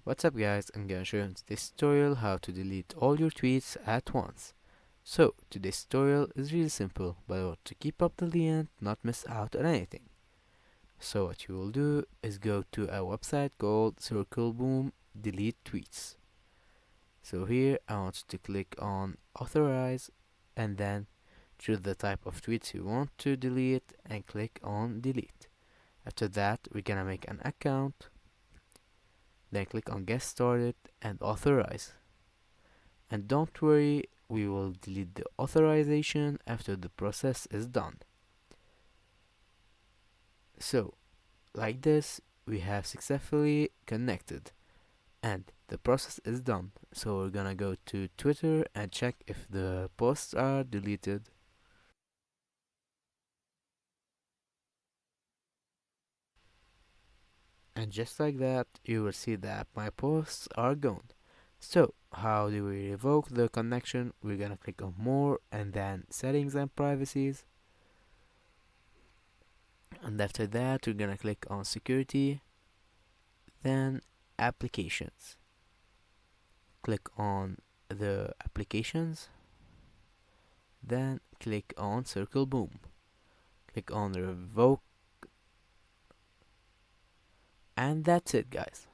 What's up guys, I'm gonna show you in this tutorial how to delete all your tweets at once. So, today's tutorial is really simple, but I want to keep up till the end, not miss out on anything. So what you will do is go to a website called Circle Boom Delete Tweets. So here I want you to click on Authorize and then choose the type of tweets you want to delete and click on Delete. After that, we're gonna make an account, then click on Get Started and Authorize. And don't worry, we will delete the authorization after the process is done. So, like this, we have successfully connected and the process is done. So we're gonna go to Twitter and check if the posts are deleted. And just like that, you will see that my posts are gone. So, how do we revoke the connection? We're gonna click on More and then Settings and Privacies. And after that, we're gonna click on Security, then Applications. Click on the applications, then click on Circle Boom. Click on Revoke, and that's it, guys.